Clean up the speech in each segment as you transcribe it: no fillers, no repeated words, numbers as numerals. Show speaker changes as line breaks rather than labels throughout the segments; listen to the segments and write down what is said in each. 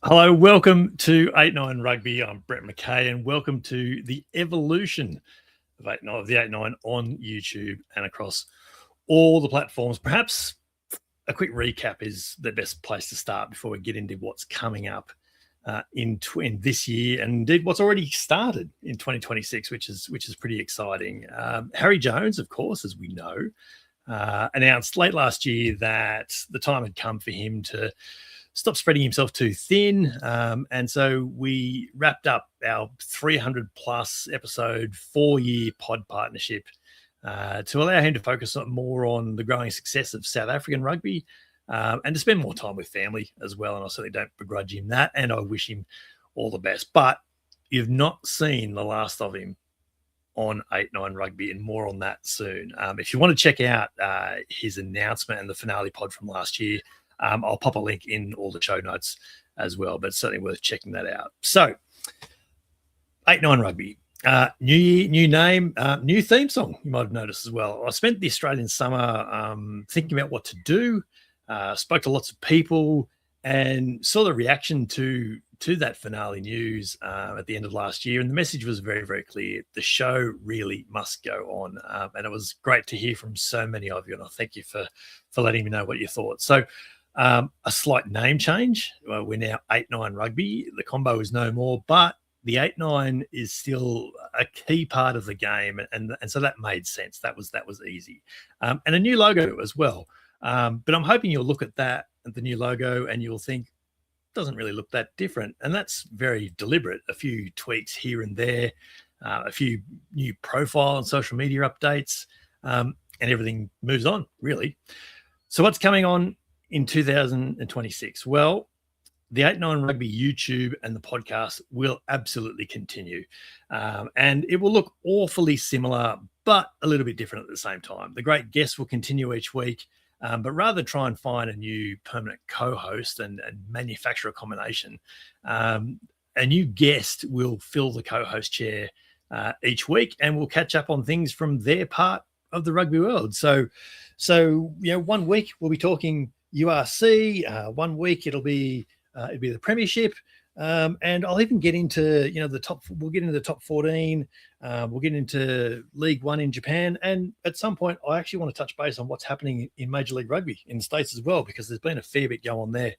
Hello, welcome to 8-9 Rugby. I'm Brett McKay, and welcome to the evolution of the 8-9 on YouTube and across all the platforms. Perhaps a quick recap is the best place to start before we get into what's coming up in this year, and indeed what's already started in 2026, which is pretty exciting. Harry Jones, of course, as we know, announced late last year that the time had come for him to stop spreading himself too thin. And so we wrapped up our 300 plus episode 4-year pod partnership to allow him to focus more on the growing success of South African rugby and to spend more time with family as well. And I certainly don't begrudge him that, and I wish him all the best. But you've not seen the last of him on 8-9 Rugby, and more on that soon. If you want to check out his announcement and the finale pod from last year, I'll pop a link in all the show notes as well, but it's certainly worth checking that out. So, 8-9 Rugby, new year, new name, new theme song, you might have noticed as well. I spent the Australian summer thinking about what to do, spoke to lots of people, and saw the reaction to that finale news at the end of last year. And the message was very, very clear. The show really must go on. And it was great to hear from so many of you. And I thank you for letting me know what you thought. So, a slight name change. We're now 8-9 Rugby. The combo is no more, but the 8-9 is still a key part of the game, and so that made sense. That was easy, and a new logo as well. But I'm hoping you'll look at the new logo, and you'll think it doesn't really look that different, and that's very deliberate. A few tweaks here and there, a few new profile and social media updates, and everything moves on really. So what's coming on in 2026? Well, the 8-9 Rugby YouTube and the podcast will absolutely continue. And it will look awfully similar, but a little bit different at the same time. The great guests will continue each week, but rather than try and find a new permanent co-host and manufacture a combination, a new guest will fill the co-host chair each week, and we'll catch up on things from their part of the rugby world. So 1 week we'll be talking URC, 1 week it'll be the Premiership, and I'll even get into the top. We'll get into the top 14. We'll get into League One in Japan, and at some point I actually want to touch base on what's happening in Major League Rugby in the States as well, because there's been a fair bit going on there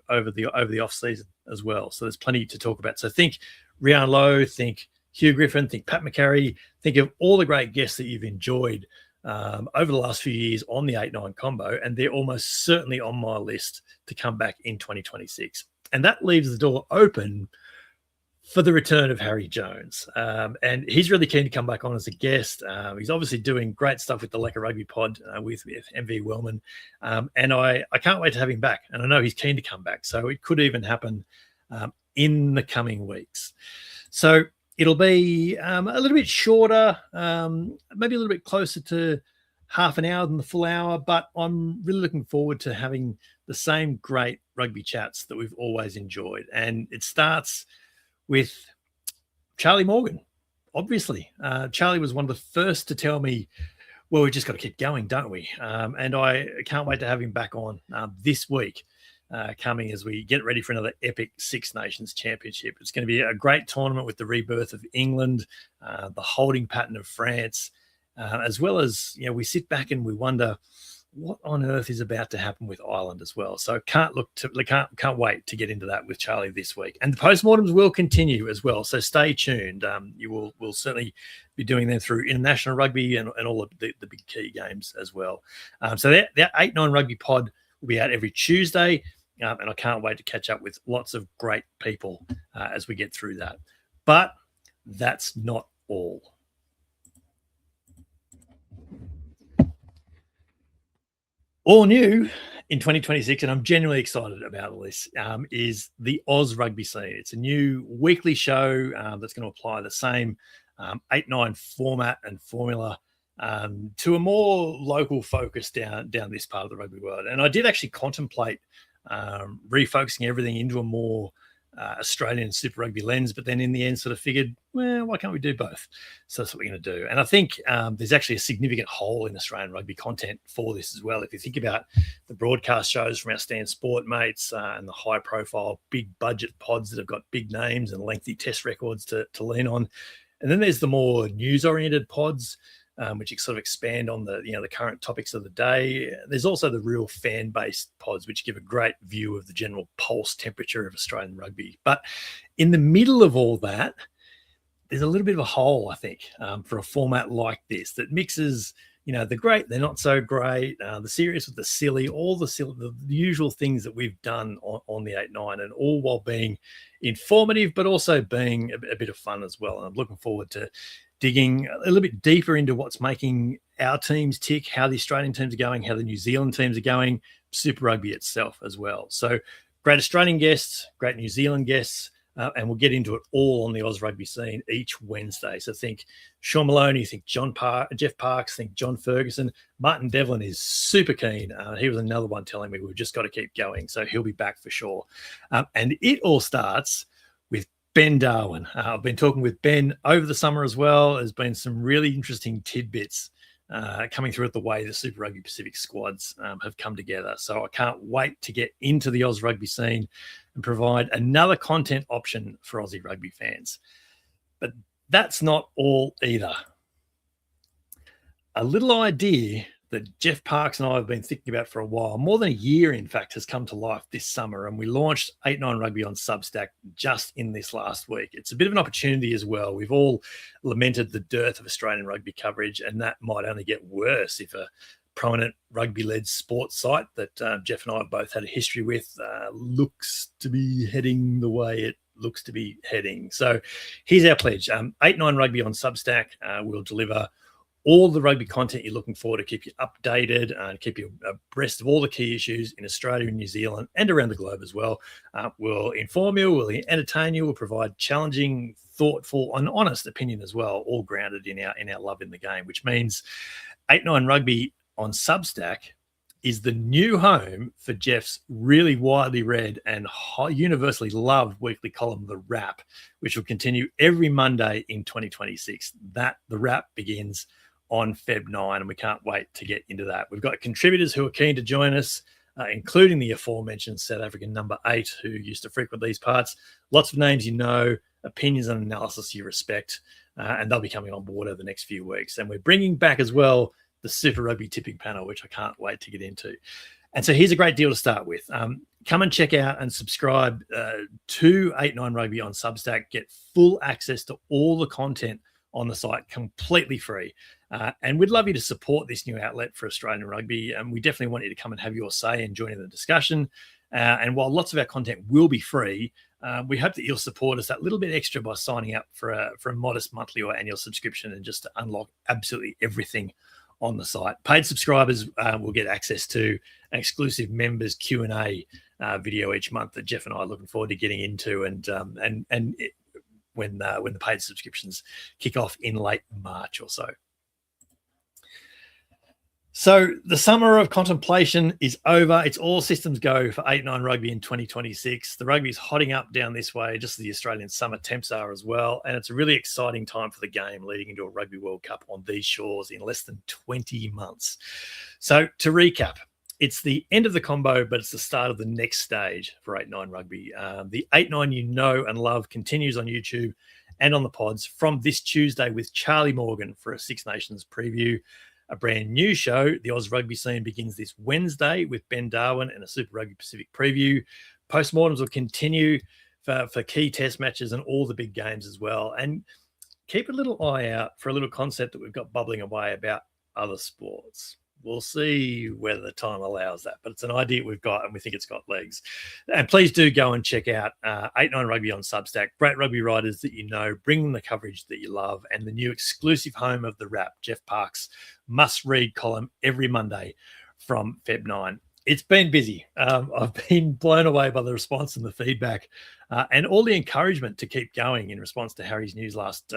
over the off season as well. So there's plenty to talk about. So think Rian Lowe, think Hugh Griffin, think Pat McCarry, think of all the great guests that you've enjoyed over the last few years on the 8-9 combo, and they're almost certainly on my list to come back in 2026. And that leaves the door open for the return of Harry Jones. And he's really keen to come back on as a guest. He's obviously doing great stuff with the Lekker Rugby pod with MV Wellman. And I can't wait to have him back. And I know he's keen to come back. So it could even happen in the coming weeks. So it'll be a little bit shorter, maybe a little bit closer to half an hour than the full hour, but I'm really looking forward to having the same great rugby chats that we've always enjoyed. And it starts with Charlie Morgan, obviously. Charlie was one of the first to tell me, well, we've just got to keep going, don't we? And I can't wait to have him back on this week. Coming as we get ready for another epic Six Nations Championship. It's going to be a great tournament with the rebirth of England, the holding pattern of France, as well as, we sit back and we wonder what on earth is about to happen with Ireland as well. So can't wait to get into that with Charlie this week. And the postmortems will continue as well. So stay tuned. We'll certainly be doing them through international rugby and all of the big key games as well. So that 8-9 Rugby pod will be out every Tuesday. And I can't wait to catch up with lots of great people as we get through that. But that's not all. All new in 2026, and I'm genuinely excited about this, is the AUS Rugby scene. It's a new weekly show that's going to apply the same 8-9 format and formula to a more local focus down this part of the rugby world. And I did actually contemplate refocusing everything into a more Australian Super Rugby lens, but then in the end sort of figured, well, why can't we do both? So that's what we're going to do. And I think there's actually a significant hole in Australian rugby content for this as well. If you think about the broadcast shows from our Stan Sport mates and the high profile, big budget pods that have got big names and lengthy test records to lean on. And then there's the more news oriented pods, which sort of expand on the current topics of the day. There's also the real fan-based pods, which give a great view of the general pulse temperature of Australian rugby. But in the middle of all that, there's a little bit of a hole, I think, for a format like this that mixes, the great, they're not so great, the serious with the silly, all the usual things that we've done on the 8-9, and all while being informative, but also being a bit of fun as well. And I'm looking forward to digging a little bit deeper into what's making our teams tick, how the Australian teams are going, how the New Zealand teams are going, Super Rugby itself as well. So great Australian guests, great New Zealand guests, and we'll get into it all on the Oz Rugby scene each Wednesday. So think Sean Maloney, think Geoff Parkes, think John Ferguson. Martin Devlin is super keen. He was another one telling me we've just got to keep going. So he'll be back for sure. And it all starts with Ben Darwin. I've been talking with Ben over the summer as well. There's been some really interesting tidbits coming through at the way the Super Rugby Pacific squads have come together. So I can't wait to get into the Oz Rugby scene and provide another content option for Aussie rugby fans. But that's not all either. A little idea that Geoff Parkes and I have been thinking about for a while, more than a year, in fact, has come to life this summer. And we launched 8-9 Rugby on Substack just in this last week. It's a bit of an opportunity as well. We've all lamented the dearth of Australian rugby coverage, and that might only get worse if a prominent rugby-led sports site that Geoff and I have both had a history with looks to be heading the way it looks to be heading. So here's our pledge. 8-9 Rugby on Substack will deliver all the rugby content you're looking for to keep you updated and keep you abreast of all the key issues in Australia and New Zealand and around the globe as well. We'll inform you, we'll entertain you, we'll provide challenging, thoughtful and honest opinion as well, all grounded in our love in the game, which means 8-9 Rugby on Substack is the new home for Geoff's really widely read and universally loved weekly column, The Wrap, which will continue every Monday in 2026. The Wrap begins on Feb 9, and we can't wait to get into that. We've got contributors who are keen to join us, including the aforementioned South African number 8, who used to frequent these parts. Lots of names you know, opinions and analysis you respect, and they'll be coming on board over the next few weeks. And we're bringing back as well the Super Rugby tipping panel, which I can't wait to get into. And so here's a great deal to start with. Come and check out and subscribe to 8-9 Rugby on Substack. Get full access to all the content on the site completely free. And we'd love you to support this new outlet for Australian rugby. And we definitely want you to come and have your say and join in the discussion. And while lots of our content will be free, we hope that you'll support us that little bit extra by signing up for a modest monthly or annual subscription, and just to unlock absolutely everything on the site. Paid subscribers will get access to an exclusive members Q&A video each month that Geoff and I are looking forward to getting into, when the paid subscriptions kick off in late March or so. So the summer of contemplation is over. It's all systems go for 8-9 Rugby in 2026. The rugby is hotting up down this way, just as the Australian summer temps are as well. And it's a really exciting time for the game, leading into a Rugby World Cup on these shores in less than 20 months. So to recap, it's the end of the combo, but it's the start of the next stage for 8-9 Rugby. The 8-9 you know and love continues on YouTube and on the pods from this Tuesday with Charlie Morgan for a Six Nations preview. A brand new show, the Oz Rugby scene, begins this Wednesday with Ben Darwin and a Super Rugby Pacific preview. Postmortems will continue for key test matches and all the big games as well. And keep a little eye out for a little concept that we've got bubbling away about other sports. We'll see whether the time allows that, but it's an idea we've got and we think it's got legs. And please do go and check out 8-9 Rugby on Substack. Great rugby writers that you know, bringing the coverage that you love, and the new exclusive home of The Wrap, Geoff Parkes' must-read column every Monday from Feb 9. It's been busy. I've been blown away by the response and the feedback and all the encouragement to keep going in response to Harry's news last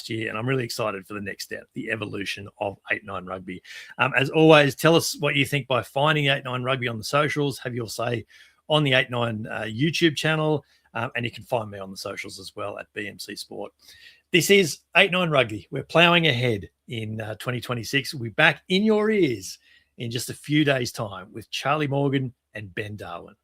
year. And I'm really excited for the next step, the evolution of 8-9 Rugby. As always, tell us what you think by finding 8-9 Rugby on the socials. Have your say on the 8-9 YouTube channel. And you can find me on the socials as well at BMC Sport. This is 8-9 Rugby. We're ploughing ahead in 2026. We'll be back in your ears in just a few days' time with Charlie Morgan and Ben Darwin.